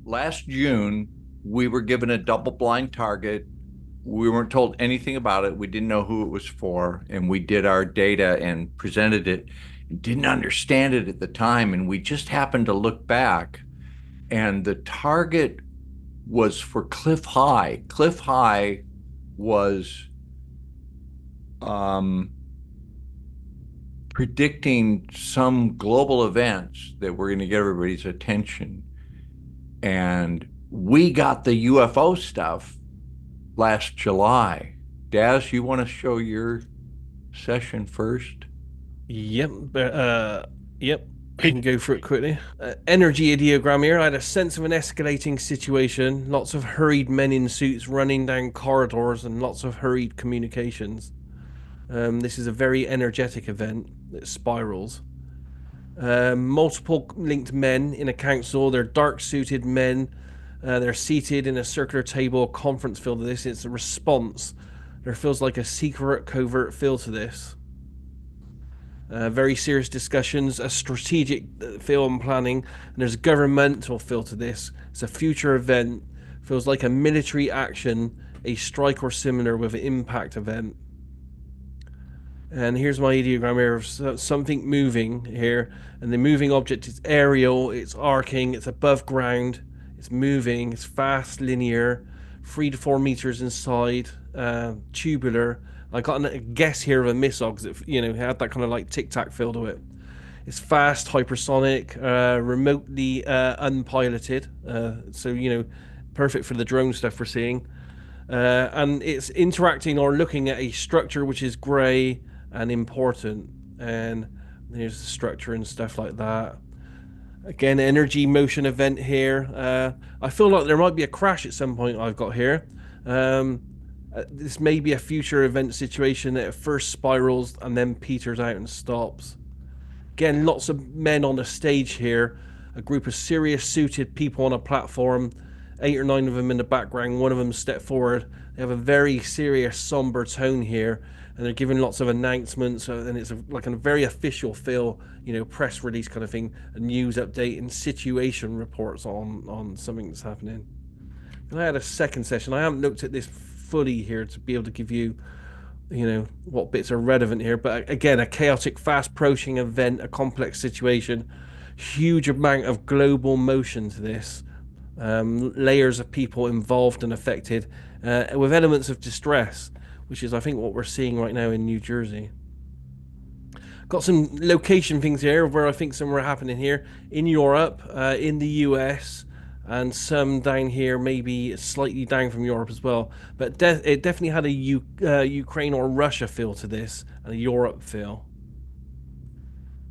last June, we were given a double blind target. We weren't told anything about it. We didn't know who it was for. And we did our data and presented it and didn't understand it at the time. And we just happened to look back, and the target was for Cliff High. Cliff High was um, predicting some global events that were going to get everybody's attention. And we got the UFO stuff last July. Daz, you want to show your session first? Yep, yep. I can go through it quickly. Energy ideogram here. I had a sense of an escalating situation. Lots of hurried men in suits running down corridors and lots of hurried communications. This is a very energetic event that spirals. Multiple linked men in a council. They're dark suited men. They're seated in a circular table, conference feel to this. It's a response. There feels like a secret, covert feel to this. Very serious discussions, a strategic film planning, and there's a governmental feel to this. It's a future event, feels like a military action, a strike or similar with an impact event. And here's my ideogram here of something moving here, and the moving object is aerial, it's arcing, it's above ground, it's moving, it's fast, linear, 3 to 4 meters inside, tubular. I got a guess here of a missile because it had that kind of like tic tac feel to it. It's fast, hypersonic, remotely unpiloted, so perfect for the drone stuff we're seeing. And it's interacting or looking at a structure which is grey and important. And there's the structure and stuff like that. Again, energy motion event here. I feel like there might be a crash at some point I've got here. This may be a future event situation that at first spirals and then peters out and stops. Again, lots of men on the stage here. A group of serious suited people on a platform. 8 or 9 of them in the background. One of them stepped forward. They have a very serious, somber tone here, and they're giving lots of announcements. And it's like a very official feel, press release kind of thing, a news update and situation reports on something that's happening. And I had a second session. I haven't looked at this fully here to be able to give you what bits are relevant here, but again, a chaotic, fast approaching event, a complex situation, huge amount of global motion to this, layers of people involved and affected, with elements of distress, which is I think what we're seeing right now in New Jersey. Got some location things here where I think some are happening here in Europe, in the US, and some down here, maybe slightly down from Europe as well. But it definitely had a Ukraine or Russia feel to this, and a Europe feel.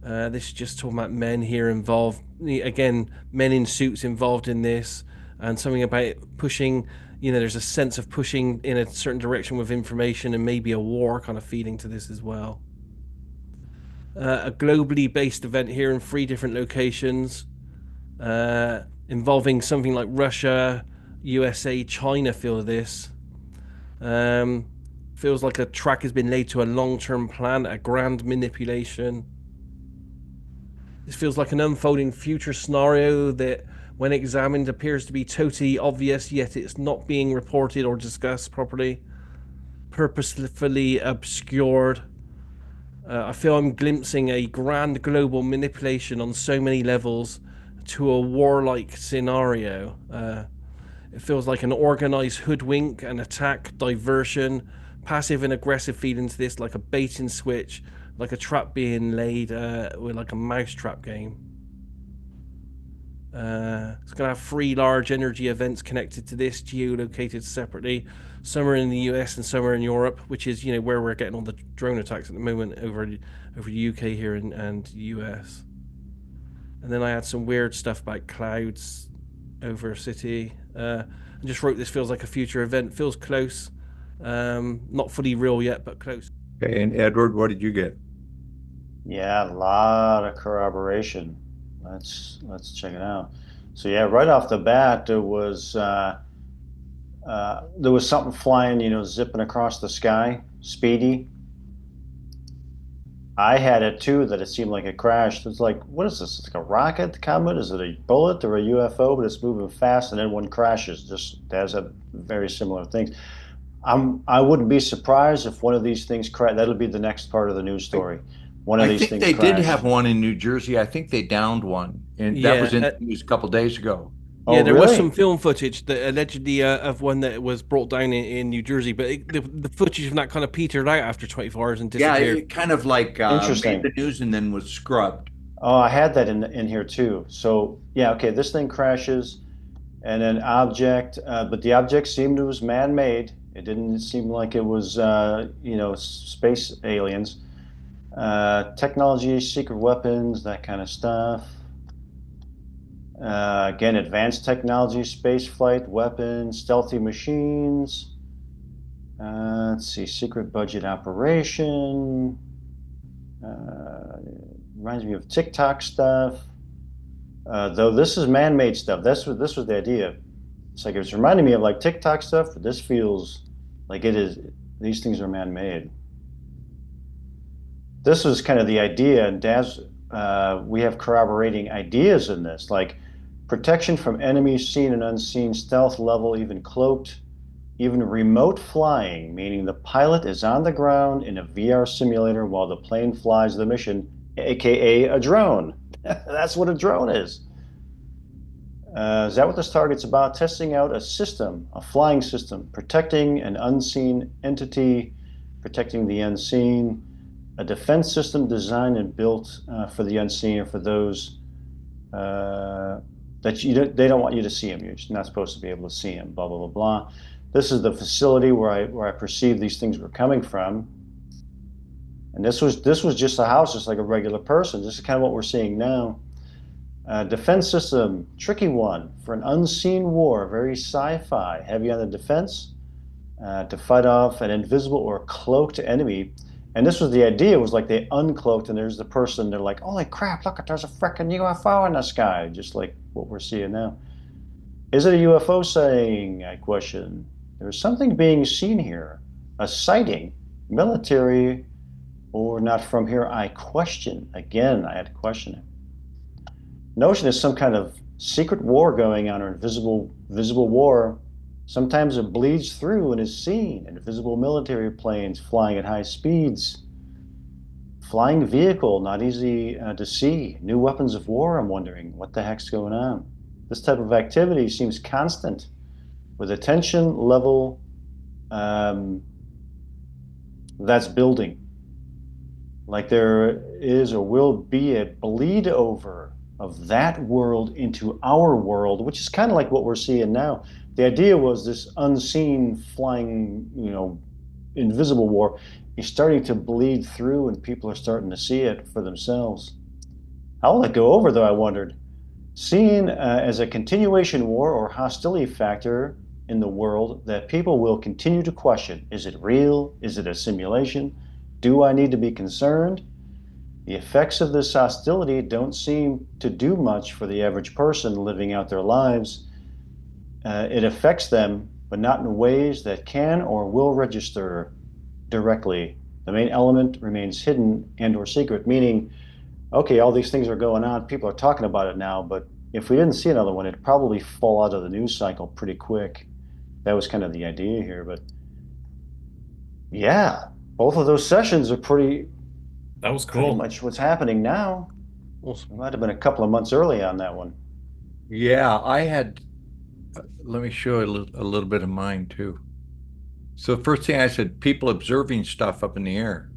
This is just talking about men here involved. Again, men in suits involved in this, and something about pushing. There's a sense of pushing in a certain direction with information, and maybe a war kind of feeding to this as well. A globally based event here in 3 different locations. Involving something like Russia, USA, China feel this. Feels like a track has been laid to a long-term plan, a grand manipulation. This feels like an unfolding future scenario that, when examined, appears to be totally obvious, yet it's not being reported or discussed properly. Purposefully obscured. I feel I'm glimpsing a grand global manipulation on so many levels to a warlike scenario. It feels like an organized hoodwink, an attack, diversion, passive and aggressive feeling to this, like a bait and switch, like a trap being laid with like a mousetrap game. It's going to have 3 large energy events connected to this, geolocated separately. Some are in the US and some are in Europe, which is where we're getting all the drone attacks at the moment over the UK here and US. And then I had some weird stuff about clouds over a city. I just wrote this feels like a future event. Feels close. Not fully real yet, but close. Okay, and Edward, what did you get? Yeah, a lot of corroboration. Let's check it out. So yeah, right off the bat, there was something flying, zipping across the sky, speedy. I had it too that it seemed like it crashed. It's like, what is this? It's like a rocket coming? Is it a bullet or a UFO? But it's moving fast, and then one crashes. Just has a very similar things. I wouldn't be surprised if one of these things crash. That'll be the next part of the news I, story. One of I these think things they did crash. have one in New Jersey. I think they downed one, and that Yeah, was in the news a couple days ago. Oh, yeah, there was some really? film footage that allegedly of one that was brought down in New Jersey, but the footage from that kind of petered out after 24 hours and Yeah, disappeared. it kind of like made Interesting. the news and then was scrubbed. Oh, I had that in here too. So yeah, okay, this thing crashes, and an object, but the object seemed it was man-made. It didn't seem like it was, space aliens. Technology, secret weapons, that kind of stuff. Again, advanced technology, space flight, weapons, stealthy machines. Let's see, secret budget operation. Uh, Reminds me of TikTok stuff. Though this is man-made stuff. This was the idea. It's like it's reminding me of like TikTok stuff, but this feels like it is. These things are man-made. This was kind of the idea, and we have corroborating ideas in this, like protection from enemies seen and unseen, stealth level, even cloaked, even remote flying, meaning the pilot is on the ground in a VR simulator while the plane flies the mission, aka a drone. That's what a drone is that what this target's about? Testing out a system, a flying system, protecting an unseen entity, protecting the unseen, a defense system designed and built for the unseen or for those that they don't want you to see them. You're not supposed to be able to see them. Blah blah blah blah. This is the facility where I perceived these things were coming from, and this was just a house, just like a regular person. This is kind of what we're seeing now. Defense system, tricky one for an unseen war, very sci-fi, heavy on the defense to fight off an invisible or cloaked enemy. And this was the idea, was like they uncloaked and there's the person, they're like, holy crap, look, there's a freaking UFO in the sky, just like what we're seeing now. Is it a UFO sighting? I question. There's something being seen here. A sighting, military or not from here, I question. Again, I had to question it. Notion is some kind of secret war going on, or invisible war. Sometimes it bleeds through and is seen. Invisible military planes flying at high speeds. Flying vehicle, not easy to see. New weapons of war, I'm wondering. What the heck's going on? This type of activity seems constant, with a tension level that's building. Like there is or will be a bleed over of that world into our world, which is kind of like what we're seeing now. The idea was this unseen flying, invisible war is starting to bleed through and people are starting to see it for themselves. How will it go over, though, I wondered? Seen as a continuation war or hostility factor in the world that people will continue to question. Is it real? Is it a simulation? Do I need to be concerned? The effects of this hostility don't seem to do much for the average person living out their lives. It affects them, but not in ways that can or will register directly. The main element remains hidden and or secret, meaning, okay, all these things are going on, people are talking about it now, but if we didn't see another one, it'd probably fall out of the news cycle pretty quick. That was kind of the idea here, but yeah, both of those sessions are That was pretty cool. much what's happening now. It Awesome. might have been a couple of months early on that one. Yeah, I had, let me show you a little bit of mine too. So the first thing I said, people observing stuff up in the air,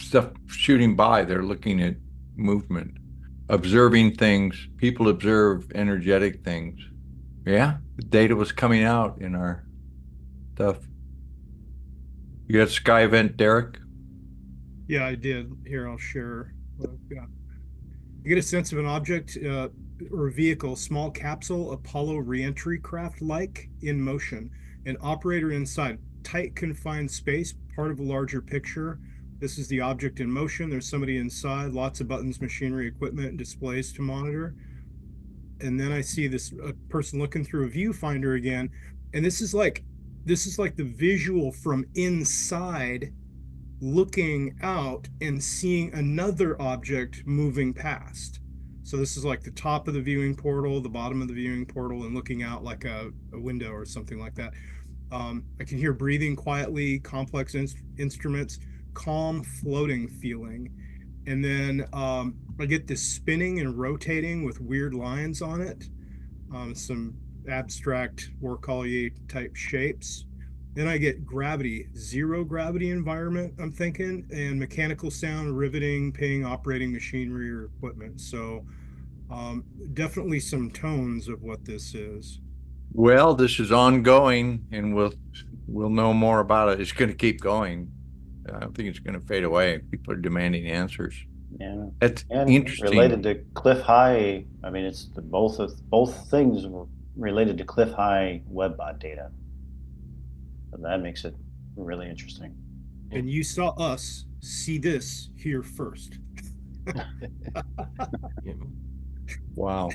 stuff shooting by, they're looking at movement, observing things. People observe energetic things. Yeah, the data was coming out in our stuff. You got Sky Event, Derek? Yeah, I did. Here, I'll share what I've got. You get a sense of an object or vehicle, small capsule, Apollo reentry craft like in motion. An operator inside, tight confined space, part of a larger picture. This is the object in motion. There's somebody inside, lots of buttons, machinery, equipment, and displays to monitor. And then I see this person looking through a viewfinder again. And this is like the visual from inside looking out and seeing another object moving past. So this is like the top of the viewing portal, the bottom of the viewing portal, and looking out like a window or something like that. I can hear breathing quietly, complex instruments, calm floating feeling. And then I get this spinning and rotating with weird lines on it, some abstract Warcall type shapes. Then I get gravity, zero gravity environment, I'm thinking, and mechanical sound, riveting, ping, operating machinery or equipment. So definitely some tones of what this is. Well, this is ongoing, and we'll know more about it. It's going to keep going. I don't think it's going to fade away. People are demanding answers. Yeah. That's And interesting. related to Cliff High, I mean, it's both things were related to Cliff High WebBot data. So that makes it really interesting. And you saw us see this here first. Yep. Wow.